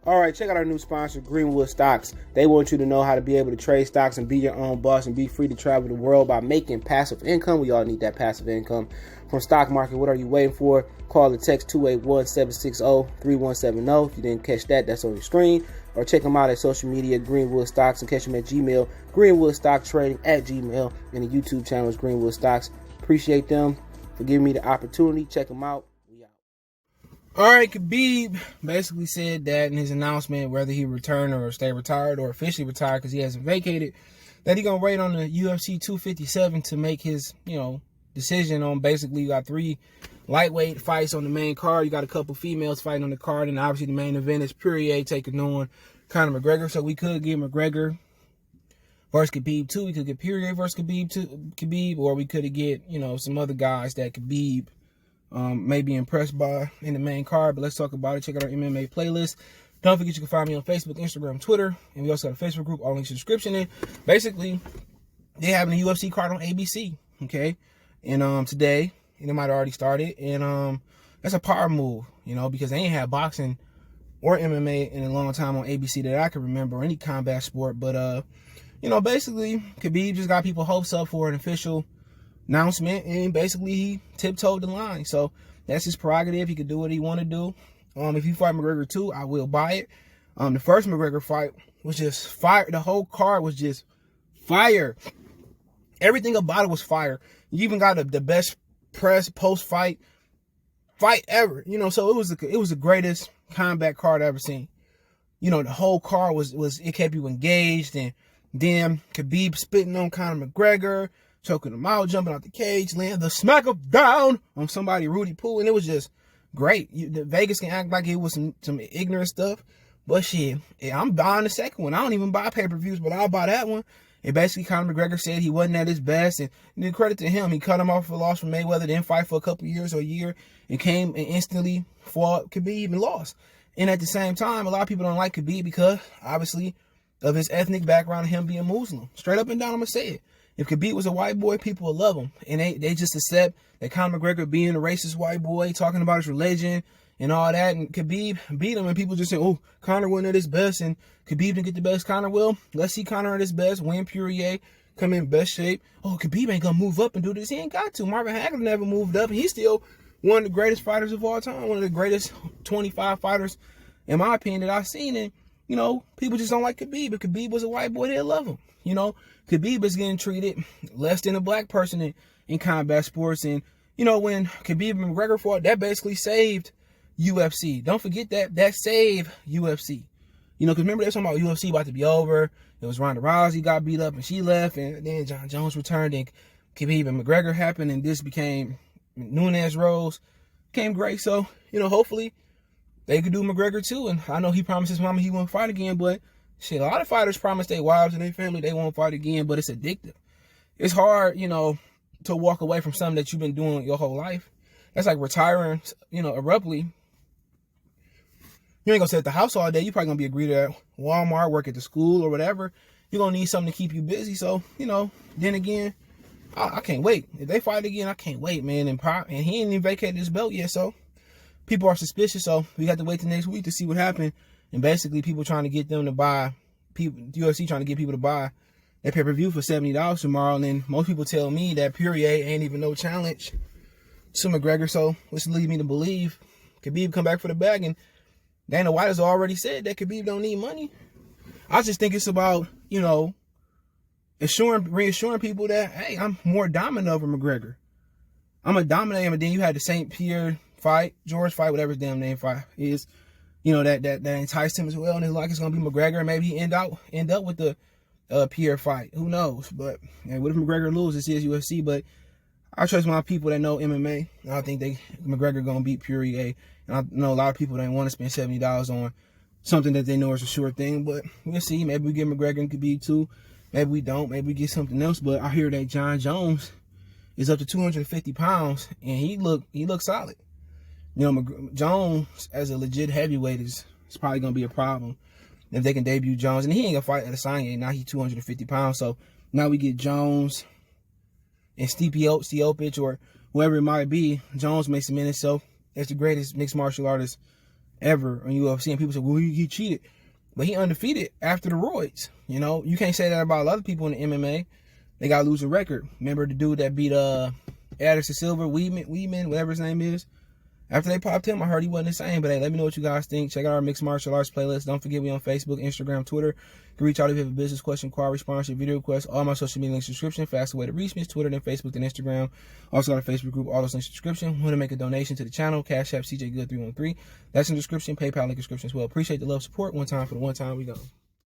All right, check out our new sponsor, Greenwood Stocks. They want you to know how to be able to trade stocks and be your own boss and be free to travel the world by making passive income. We all need that passive income from stock market. What are you waiting for? Call or text 281-760-3170. If you didn't catch that, that's on your screen. Or check them out at social media, Greenwood Stocks, and catch them at Gmail, Greenwood Stock Trading at Gmail, and the YouTube channel is Greenwood Stocks. Appreciate them for giving me the opportunity. Check them out. All right, Khabib basically said that in his announcement, whether he return or stay retired or officially retired because he hasn't vacated, that he going to wait on the UFC 257 to make his, decision on basically you got 3 lightweight fights on the main card. You got a couple females fighting on the card, and obviously the main event is Poirier taking on Conor McGregor. So we could get McGregor versus Khabib too. We could get Poirier versus Khabib, or we could get, some other guys that Khabib may be impressed by in the main card. But let's talk about it. Check out our MMA playlist. Don't forget you can find me on Facebook, Instagram, Twitter, and we also got a Facebook group. All links in the description. And basically, they're having a UFC card on ABC. Okay, and today, and it might have already started. And that's a power move, because they ain't had boxing or MMA in a long time on ABC that I can remember, or any combat sport. But basically, Khabib just got people hopes up for an official announcement, and basically he tiptoed the line. So that's his prerogative. He could do what he want to do. If he fight McGregor 2, I will buy it. The first McGregor fight was just fire. The whole card was just fire. Everything about it was fire. You even got the best press post-fight fight ever. So it was the greatest combat card I ever seen. The whole card was it kept you engaged, and then Khabib spitting on Conor McGregor, choking him out, jumping out the cage, laying the smack up down on somebody, Rudy Poo, and it was just great. Vegas can act like it was some ignorant stuff, but shit, I'm buying the second one. I don't even buy pay-per-views, but I'll buy that one. And basically, Conor McGregor said he wasn't at his best, and credit to him, he cut him off for a loss from Mayweather, didn't fight for a couple years or a year, and came and instantly fought Khabib and lost. And at the same time, a lot of people don't like Khabib because, obviously, of his ethnic background and him being Muslim. Straight up and down, I'm going to say it. If Khabib was a white boy, people would love him. And they just accept that Conor McGregor being a racist white boy, talking about his religion and all that. And Khabib beat him, and people just say, oh, Conor wasn't at his best, and Khabib didn't get the best. Conor will. Let's see Conor at his best, win Poirier, come in best shape. Oh, Khabib ain't going to move up and do this. He ain't got to. Marvin Hagler never moved up, and he's still one of the greatest fighters of all time, one of the greatest 25 fighters, in my opinion, that I've seen. And, people just don't like Khabib. If Khabib was a white boy, they'd love him. Khabib is getting treated less than a black person in combat sports. And, when Khabib and McGregor fought, that basically saved UFC. Don't forget that saved UFC. Because remember they were talking about UFC about to be over. It was Ronda Rousey got beat up and she left. And then John Jones returned and Khabib and McGregor happened. And this became Nunes Rose. Became great. So, hopefully they could do McGregor too. And I know he promised his mama he won't fight again, but shit, a lot of fighters promise their wives and their family they won't fight again, but it's addictive. It's hard, to walk away from something that you've been doing your whole life. That's like retiring, abruptly. You ain't gonna sit at the house all day. You're probably gonna be a greeter at Walmart, work at the school or whatever. You're gonna need something to keep you busy. So, then again, I can't wait. If they fight again, I can't wait, man. And he ain't even vacated his belt yet, so people are suspicious. So we got to wait till next week to see what happened. And basically, people trying to get them to buy, UFC trying to get people to buy that pay-per-view for $70 tomorrow. And then most people tell me that Poirier ain't even no challenge to McGregor. So which leads me to believe Khabib come back for the bag. And Dana White has already said that Khabib don't need money. I just think it's about, reassuring people that, hey, I'm more dominant over McGregor. I'm a dominant him. And then you had the St. Pierre fight, George fight, whatever his damn name fight is. That enticed him as well, and it's like it's gonna be McGregor, and maybe he end up with the Pierre fight. Who knows? But what if McGregor loses? This is UFC, but I trust my people that know MMA. And I think McGregor gonna beat Poirier, and I know a lot of people don't want to spend $70 on something that they know is a sure thing. But we'll see. Maybe we get McGregor and Khabib too. Maybe we don't. Maybe we get something else. But I hear that John Jones is up to 250 pounds, and he look solid. Jones as a legit heavyweight is probably going to be a problem if they can debut Jones. And he ain't going to fight at a sign. Now he's 250 pounds. So now we get Jones and Stipe or whoever it might be. Jones makes him in himself as the greatest mixed martial artist ever on UFC. And people say, well, he cheated. But he undefeated after the roids. You know, you can't say that about a lot of people in the MMA. They got to lose a record. Remember the dude that beat Anderson Silva, Weidman, whatever his name is? After they popped him, I heard he wasn't the same. But hey, let me know what you guys think. Check out our Mixed Martial Arts playlist. Don't forget we on Facebook, Instagram, Twitter. You can reach out if you have a business question, inquiry, sponsorship, video request. All my social media links in the description. Fastest way to reach me is Twitter, then Facebook, then Instagram. Also got a Facebook group. All those links in the description. Want to make a donation to the channel? Cash App CJ Good 313. That's in the description. PayPal link in the description as well. Appreciate the love, support. One time for the one time we go.